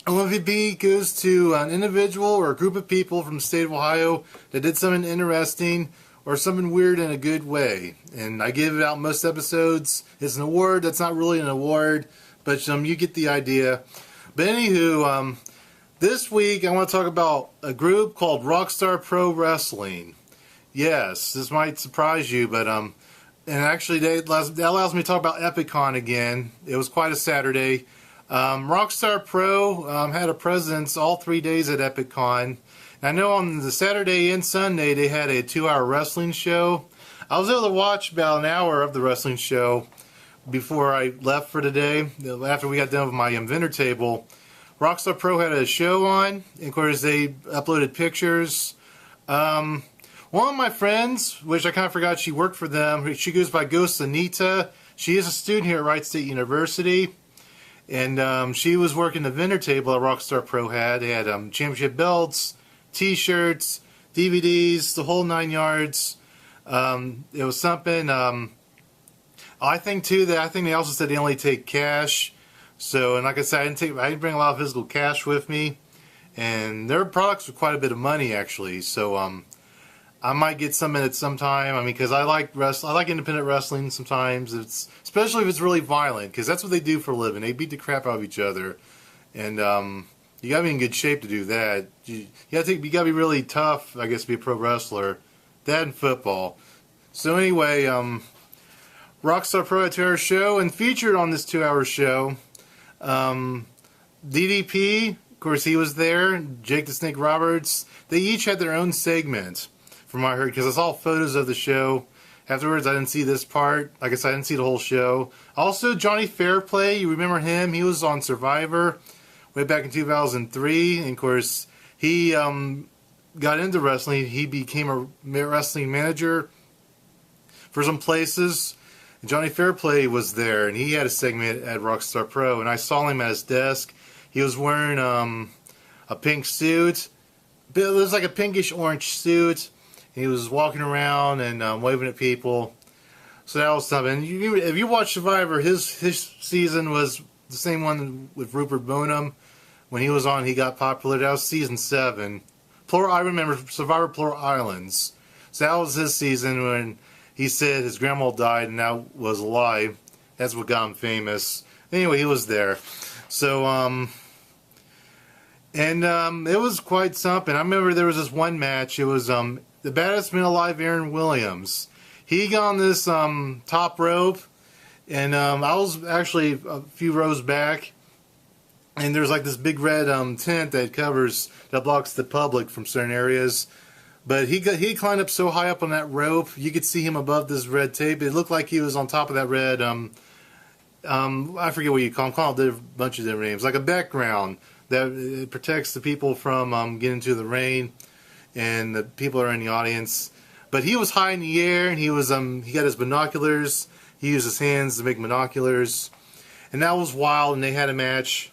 OMVP goes to an individual or a group of people from the state of Ohio that did something interesting or something weird in a good way. And I give it out most episodes. It's an award. That's not really an award, but you get the idea. But anywho, this week I want to talk about a group called Rockstar Pro Wrestling. Yes, this might surprise you, but and actually that allows me to talk about EpicCon again. It was quite a Saturday. Rockstar Pro had a presence all 3 days at EpicCon. I know on the Saturday and Sunday they had a 2-hour wrestling show. I was able to watch about an hour of the wrestling show before I left for today. After we got done with my inventor table, Rockstar Pro had a show on. And of course, they uploaded pictures. One of my friends, which I kind of forgot she worked for them, she goes by Ghost Anita. She is a student here at Wright State University. And she was working the vendor table that Rockstar Pro had. They had championship belts, T-shirts, DVDs, the whole 9 yards. It was something. I think too that they also said they only take cash. So, and like I said, I didn't bring a lot of physical cash with me, and their products were quite a bit of money actually. So I might get some in it sometime. I mean, because I like independent wrestling sometimes. Especially if it's really violent, because that's what they do for a living. They beat the crap out of each other, and you gotta be in good shape to do that. You gotta be really tough, I guess, to be a pro wrestler. That and football. So anyway, Rockstar Pro had a 2-hour show, and featured on this 2-hour show, DDP, of course, he was there. Jake the Snake Roberts. They each had their own segment, from what I heard, because I saw photos of the show. Afterwards, I didn't see this part. Like I said, I didn't see the whole show. Also, Johnny Fairplay, you remember him? He was on Survivor way back in 2003. And of course, he got into wrestling. He became a wrestling manager for some places. And Johnny Fairplay was there, and he had a segment at Rockstar Pro. And I saw him at his desk. He was wearing a pink suit. It was like a pinkish orange suit. He was walking around and waving at people. So that was something. If you watch Survivor, his season was the same one with Rupert Bonham. When he was on, he got popular. That was season 7. I remember Survivor Plural Islands. So that was his season when he said his grandma died and that was a lie. That's what got him famous. Anyway, he was there. So, it was quite something. I remember there was this one match. It was the baddest man alive, Aaron Williams. He got on this top rope, and I was actually a few rows back, and there's like this big red tent that blocks the public from certain areas. But he climbed up so high up on that rope, you could see him above this red tape. It looked like he was on top of that red. I forget what you call them. Call it a bunch of different names, like a background that it protects the people from getting into the rain, and the people are in the audience. But he was high in the air, and he got his binoculars. He used his hands to make binoculars, and that was wild. And they had a match.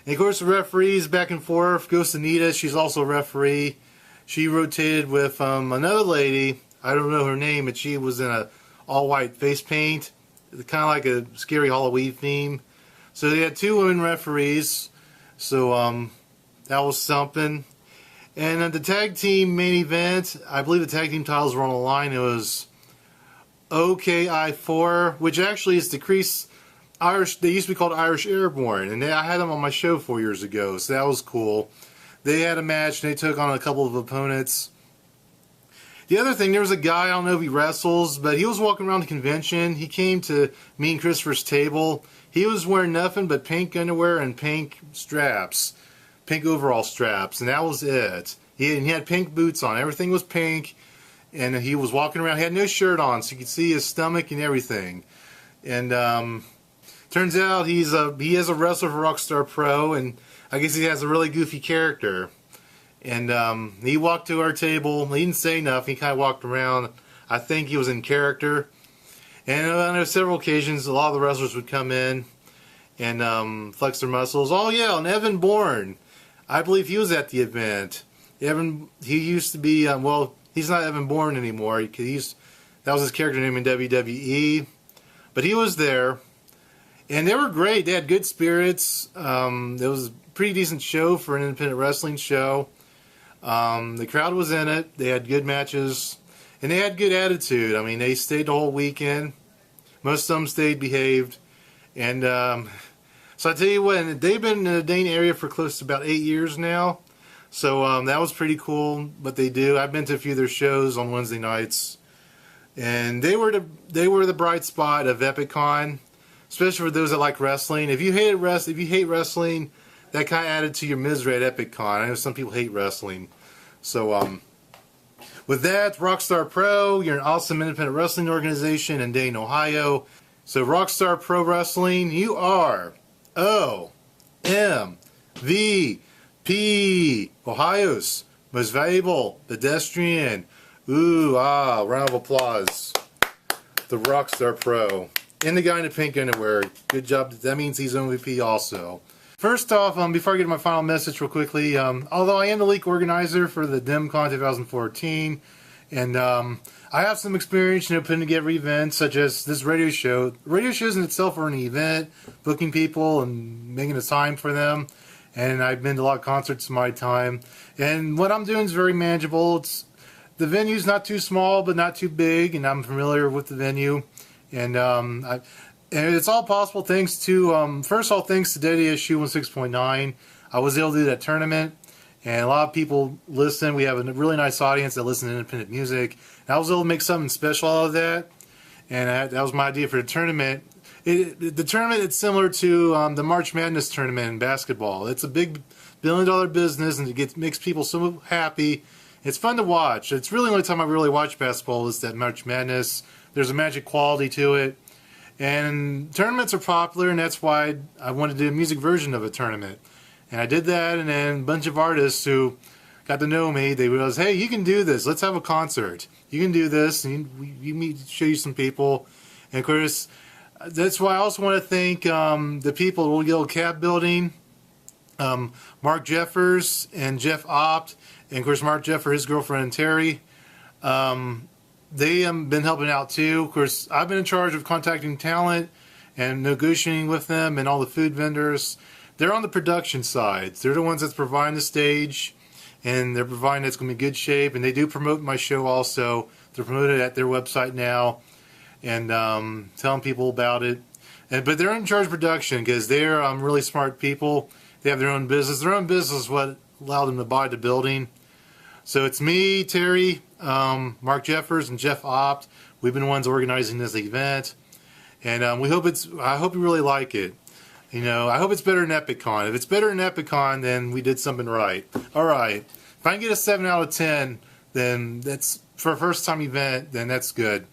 And of course, the referees back and forth. Ghost Anita, she's also a referee. She rotated with another lady. I don't know her name, but she was in a all-white face paint, kind of like a scary Halloween theme. So they had 2 women referees. So that was something. And at the tag team main event, I believe the tag team titles were on the line. It was OKI4, which actually is Decrease Irish. They used to be called Irish Airborne, and I had them on my show 4 years ago, so that was cool. They had a match, and they took on a couple of opponents. The other thing, there was a guy, I don't know if he wrestles, but he was walking around the convention. He came to me and Christopher's table. He was wearing nothing but pink underwear and pink straps. Pink overall straps, and that was it. He had pink boots on. Everything was pink, and he was walking around. He had no shirt on, so you could see his stomach and everything. And turns out he is a wrestler for Rockstar Pro, and I guess he has a really goofy character. And he walked to our table. He didn't say nothing. He kind of walked around. I think he was in character. And on several occasions, a lot of the wrestlers would come in and flex their muscles. Oh yeah, and Evan Bourne. I believe he was at the event. He used to be, he's not Evan Bourne anymore. That was his character name in WWE. But he was there. And they were great. They had good spirits. It was a pretty decent show for an independent wrestling show. The crowd was in it. They had good matches. And they had good attitude. I mean, they stayed the whole weekend. Most of them stayed behaved. And so I tell you what, they've been in the Dane area for close to about 8 years now. So that was pretty cool what they do. I've been to a few of their shows on Wednesday nights. and they were the bright spot of EpicCon, especially for those that like wrestling. If you hate wrestling, that kind of added to your misery at EpicCon. I know some people hate wrestling. So, with that, Rockstar Pro, you're an awesome independent wrestling organization in Dayton, Ohio. So, Rockstar Pro Wrestling, you are OMVP, Ohio's most valuable pedestrian. Round of applause. The Rockstar Pro. And the guy in the pink underwear. Good job. That means he's OMVP also. First off, before I get to my final message real quickly, although I am the league organizer for the DIMMCon 2014, and I have some experience putting together events such as this radio show. Radio shows in itself are an event, booking people and making a time for them, and I've been to a lot of concerts in my time. And what I'm doing is very manageable. The venue's not too small, but not too big, and I'm familiar with the venue. And and it's all possible thanks to, first of all, thanks to WWSU 16.9. I was able to do that tournament, and a lot of people listen. We have a really nice audience that listen to independent music. And I was able to make something special out of that, and that was my idea for the tournament. The tournament is similar to the March Madness tournament in basketball. It's a big billion-dollar business, and it makes people so happy. It's fun to watch. It's really the only time I really watch basketball is that March Madness. There's a magic quality to it. And tournaments are popular, and that's why I wanted to do a music version of a tournament. And I did that, and then a bunch of artists who got to know me, they realized, hey, you can do this. Let's have a concert. You can do this, and you show you some people. And, of course, that's why I also want to thank the people at Old Yellow Cab Building, Mark Jeffers and Jeff Opt, and, of course, Mark Jeffer, his girlfriend, Terry. They have been helping out too. Of course, I've been in charge of contacting talent and negotiating with them and all the food vendors. They're on the production side. They're the ones that's providing the stage, and they're providing it's going to be good shape. And they do promote my show also. They're promoted at their website now and telling people about it. But they're in charge of production because they're really smart people. They have their own business. Their own business is what allowed them to buy the building. So it's me, Terry, Mark Jeffers, and Jeff Opt. We've been the ones organizing this event, and I hope you really like it. I hope it's better than EpicCon. If it's better than EpicCon, then we did something right. All right. If I can get a 7 out of 10, then that's for a first-time event. Then that's good.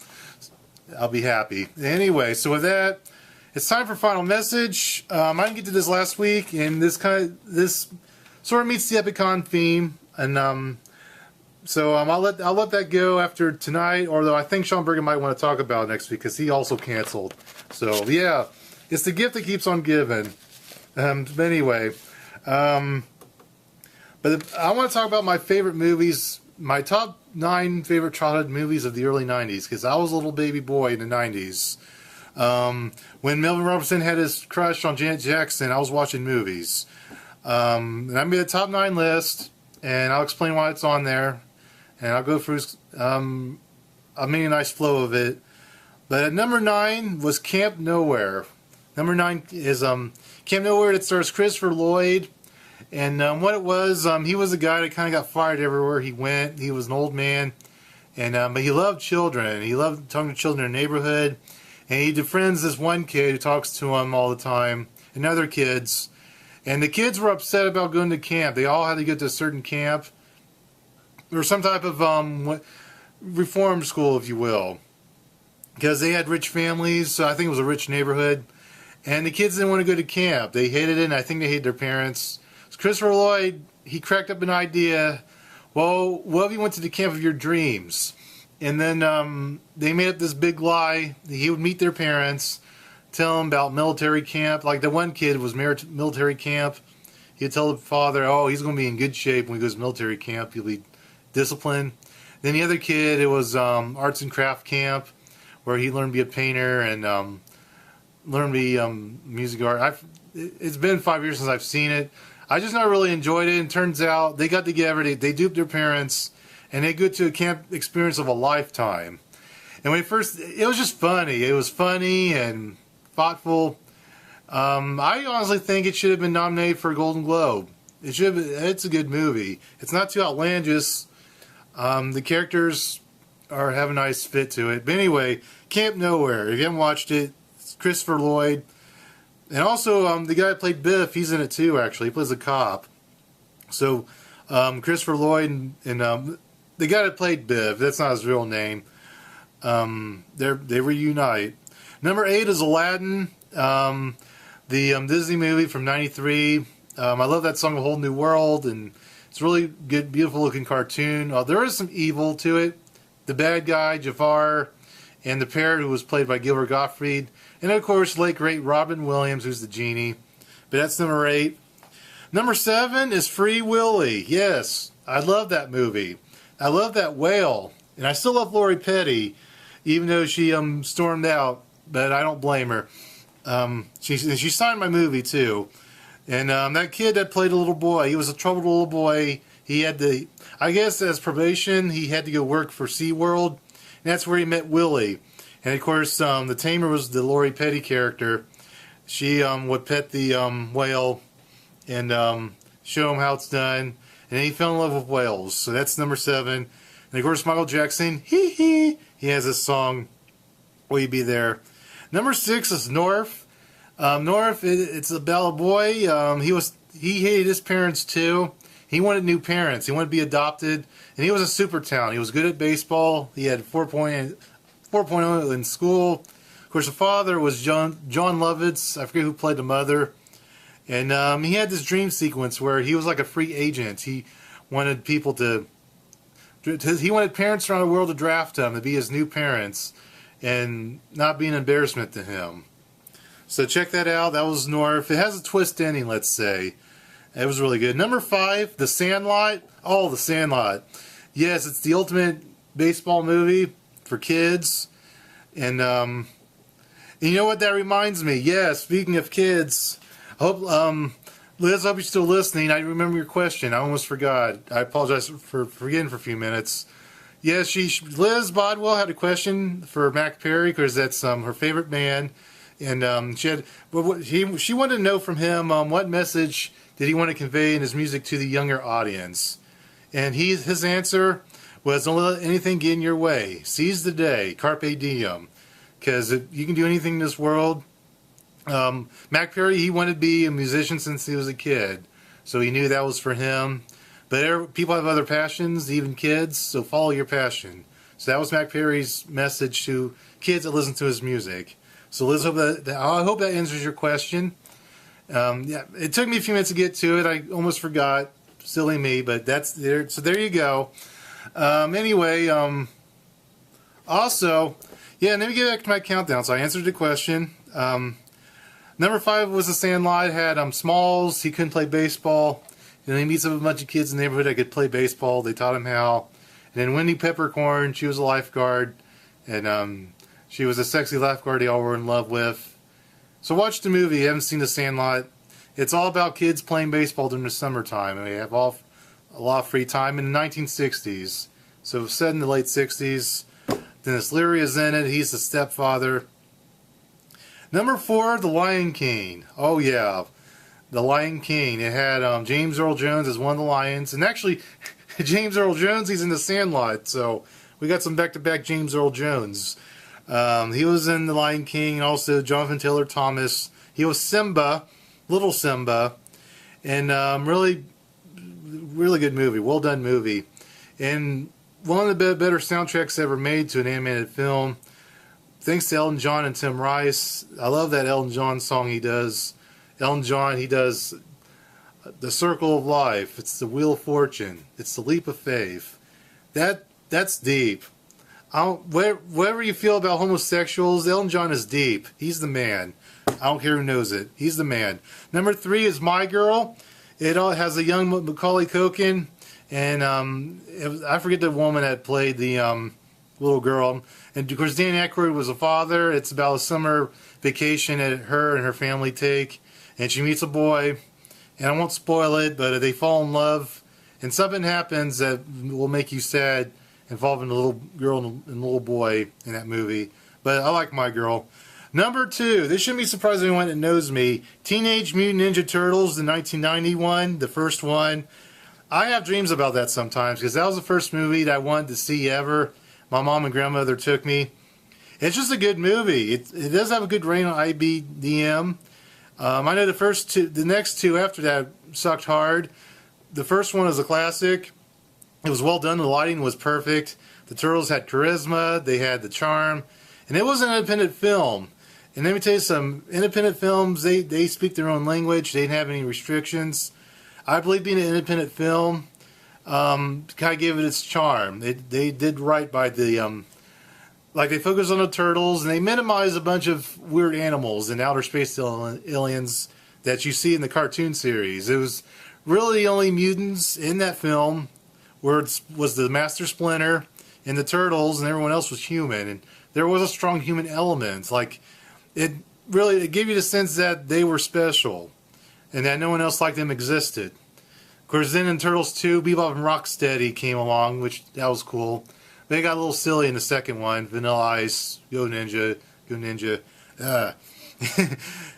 I'll be happy. Anyway, so with that, it's time for final message. I didn't get to this last week, and this sort of meets the EpicCon theme, and so I'll let that go after tonight. Although I think Sean Bergen might want to talk about it next week because he also canceled. So yeah, it's the gift that keeps on giving. But anyway, but I want to talk about my favorite movies, my top 9 favorite childhood movies of the early '90s because I was a little baby boy in the '90s. When Melvin Robertson had his crush on Janet Jackson, I was watching movies. And I made a top 9 list, and I'll explain why it's on there. And I'll go through I made a nice flow of it. But at number 9 was Camp Nowhere. Number 9 is Camp Nowhere. That stars Christopher Lloyd. And what it was, he was a guy that kind of got fired everywhere he went. He was an old man. And but he loved children. He loved talking to children in the neighborhood. And he befriends this one kid who talks to him all the time. And other kids. And the kids were upset about going to camp. They all had to go to a certain camp. Or some type of reform school, if you will. Because they had rich families, so I think it was a rich neighborhood. And the kids didn't want to go to camp. They hated it, and I think they hated their parents. So Christopher Lloyd, he cracked up an idea. Well, what if you went to the camp of your dreams? And then they made up this big lie. He would meet their parents, tell them about military camp. Like the one kid was military camp. He'd tell the father, oh, he's going to be in good shape when he goes to military camp. He'll be disciplined. Then the other kid, it was arts and craft camp, where he learned to be a painter and learned to be music art. It's been 5 years since I've seen it. I just not really enjoyed it. And turns out they got together, they duped their parents, and they go to a camp experience of a lifetime. And when it was just funny. It was funny and thoughtful. I honestly think it should have been nominated for a Golden Globe. It's a good movie. It's not too outlandish. The characters have a nice fit to it. But anyway, Camp Nowhere. If you haven't watched it, it's Christopher Lloyd. And also, the guy that played Biff, he's in it too, actually. He plays a cop. So, Christopher Lloyd and the guy that played Biff, that's not his real name, they reunite. Number 8 is Aladdin, the Disney movie from '93. I love that song, A Whole New World, and it's a really good, beautiful looking cartoon. There is some evil to it. The bad guy, Jafar, and the parrot, who was played by Gilbert Gottfried. And of course, late great Robin Williams, who's the genie. But that's number 8. Number 7 is Free Willy. Yes, I love that movie. I love that whale. And I still love Lori Petty, even though she stormed out. But I don't blame her. She signed my movie, too. And that kid that played a little boy, he was a troubled little boy. He had to, I guess as probation, he had to go work for SeaWorld. And that's where he met Willie. And of course, the tamer was the Lori Petty character. She would pet the whale and show him how it's done. And then he fell in love with whales. So that's number 7. And of course, Michael Jackson, he has this song, Will You Be There? Number 6 is North. North, it's about a boy. He hated his parents too. He wanted new parents. He wanted to be adopted. And he was a super talent. He was good at baseball. He had 4.0 in school. Of course, the father was John Lovitz. I forget who played the mother. And he had this dream sequence where he was like a free agent. He wanted people he wanted parents around the world to draft him, to be his new parents, and not be an embarrassment to him. So check that out. That was North. It has a twist ending, let's say. It was really good. Number 5, The Sandlot. Oh, The Sandlot. Yes, it's the ultimate baseball movie for kids. And you know what that reminds me? Yeah, speaking of kids, I hope, Liz, I hope you're still listening. I remember your question. I almost forgot. I apologize for forgetting for a few minutes. Yes, Liz Bodwell had a question for Mack Perry because that's her favorite band. And she wanted to know from him what message did he want to convey in his music to the younger audience. And his answer was, don't let anything get in your way. Seize the day. Carpe diem. Because you can do anything in this world. Mack Perry, he wanted to be a musician since he was a kid. So he knew that was for him. But people have other passions, even kids, so follow your passion. So that was Mack Perry's message to kids that listen to his music. So Liz, I hope that answers your question. Yeah, it took me a few minutes to get to it. I almost forgot. Silly me, but that's there. So there you go. Anyway, also, yeah, let me get back to my countdown. So I answered the question. Number 5 was The Sandlot. Had Smalls. He couldn't play baseball. And then he meets up with a bunch of kids in the neighborhood that could play baseball. They taught him how. And then Wendy Peppercorn, she was a lifeguard. And she was a sexy lifeguard they all were in love with. So watch the movie. If you haven't seen The Sandlot. It's all about kids playing baseball during the summertime. And they have a lot of free time in the 1960s. So set in the late 60s. Dennis Leary is in it. He's the stepfather. Number 4, The Lion King. Oh yeah, The Lion King. It had James Earl Jones as one of the lions. And actually, James Earl Jones, he's in The Sandlot. So we got some back-to-back James Earl Jones. He was in The Lion King, and also Jonathan Taylor Thomas. He was Simba, little Simba, and really good movie, well done movie, and one of the better soundtracks ever made to an animated film. Thanks to Elton John and Tim Rice. I love that Elton John song he does. Elton John, he does The Circle of Life. It's the Wheel of Fortune. It's the Leap of Faith. That's deep. Whatever you feel about homosexuals, Elton John is deep. He's the man. I don't care who knows it. He's the man. Number 3 is My Girl. It has a young Macaulay Culkin, and I forget the woman that played the little girl. And of course, Dan Aykroyd was a father. It's about a summer vacation that her and her family take, and she meets a boy. And I won't spoil it, but they fall in love, and something happens that will make you sad, involving a little girl and a little boy in that movie. But I like My Girl. Number 2, this shouldn't be surprising to anyone that knows me. Teenage Mutant Ninja Turtles, the 1991, the first one. I have dreams about that sometimes, because that was the first movie that I wanted to see ever. my mom and grandmother took me. It's just a good movie. It does have a good rating on IBDM. I know the next two after that sucked hard. The first one is a classic. It was well done. The lighting was perfect. The Turtles had charisma. They had the charm. And it was an independent film. And let me tell you some independent films, they speak their own language. They didn't have any restrictions. I believe being an independent film kind of gave it its charm. They did right by the... like they focused on the turtles and they minimized a bunch of weird animals and outer space aliens that you see in the cartoon series. It was really the only mutants in that film was the Master Splinter and the turtles, and everyone else was human. And there was a strong human element. Like it gave you the sense that they were special and that no one else like them existed. Of course, then in Turtles 2, Bebop and Rocksteady came along, which that was cool. They got a little silly in the second one. Vanilla Ice, Go Ninja, Go Ninja.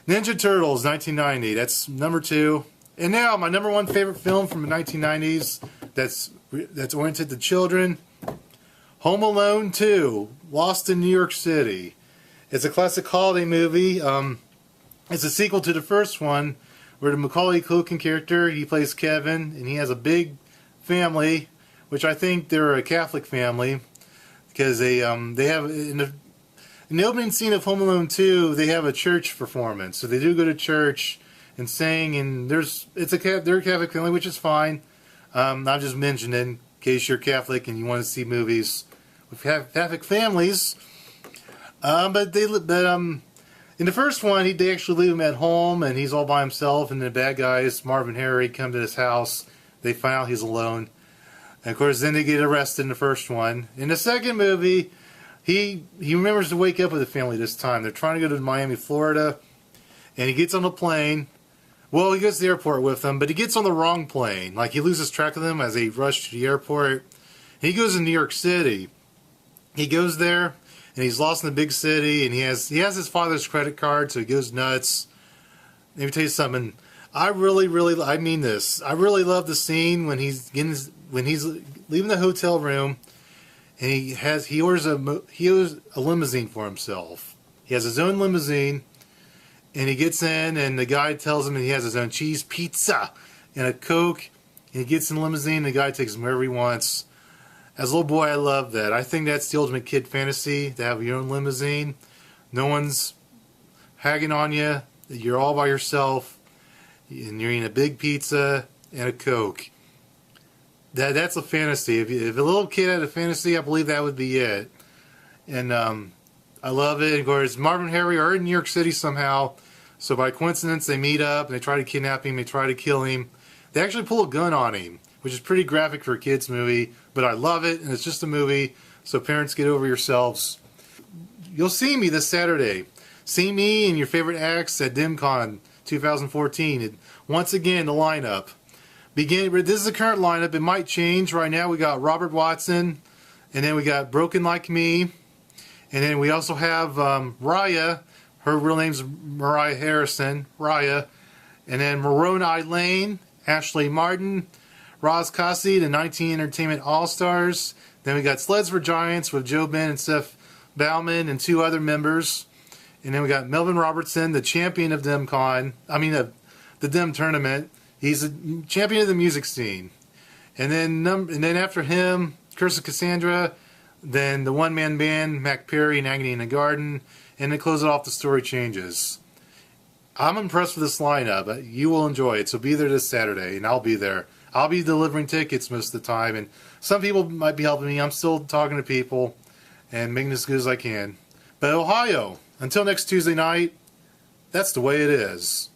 Ninja Turtles, 1990. That's number 2. And now, my number 1 favorite film from the 1990s that's oriented to children, Home Alone 2, Lost in New York City. It's a classic holiday movie. It's a sequel to the first one, where the Macaulay Culkin character, he plays Kevin, and he has a big family, which I think they're a Catholic family, because they have in the opening scene of Home Alone 2, they have a church performance. So they do go to church and sing, and they're a Catholic family, which is fine. I'm just mentioning it in case you're Catholic and you want to see movies with Catholic families. But in the first one, they actually leave him at home, and he's all by himself, and the bad guys, Marv and Harry, come to his house. They find out he's alone. And of course, then they get arrested in the first one. In the second movie, he remembers to wake up with the family this time. They're trying to go to Miami, Florida, and he gets on the plane. Well, he goes to the airport with them, but he gets on the wrong plane. Like, he loses track of them as they rush to the airport. He goes to New York City. He goes there, and he's lost in the big city, and he has his father's credit card, so he goes nuts. Let me tell you something. I mean this. I really love the scene when he's leaving the hotel room, and he orders a limousine for himself. He has his own limousine, and he gets in, and the guy tells him he has his own cheese pizza and a Coke. And he gets in the limousine, and the guy takes him wherever he wants. As a little boy, I love that. I think that's the ultimate kid fantasy, to have your own limousine. No one's hagging on you. You're all by yourself, and you're eating a big pizza and a Coke. That's a fantasy. If a little kid had a fantasy, I believe that would be it. And I love it. Of course, Marvin and Harry are in New York City somehow. So by coincidence, they meet up, and they try to kidnap him. They try to kill him. They actually pull a gun on him, which is pretty graphic for a kid's movie. But I love it, and it's just a movie. So parents, get over yourselves. You'll see me this Saturday. See me and your favorite acts at DIMMCon 2014. And once again, the lineup. This is the current lineup. It might change. Right now we got Robert Watson, and then we got Broken Like Me, and then we also have Raya. Her real name's Mariah Harrison, Raya, and then Moroni Lane, Ashley Martin, Roz Kasi, the 19 Entertainment All-Stars. Then we got Sleds for Giants with Joe Ben and Seth Bauman and 2 other members. And then we got Melvin Robertson, the champion of DIMMCon. The DIMM tournament. He's a champion of the music scene. And then after him, Curse of Cassandra, then the one-man band, Mack Perry and Agony in the Garden, and then close it off, the story changes. I'm impressed with this lineup. You will enjoy it, so be there this Saturday, and I'll be there. I'll be delivering tickets most of the time, and some people might be helping me. I'm still talking to people and making it as good as I can. But Ohio, until next Tuesday night, that's the way it is.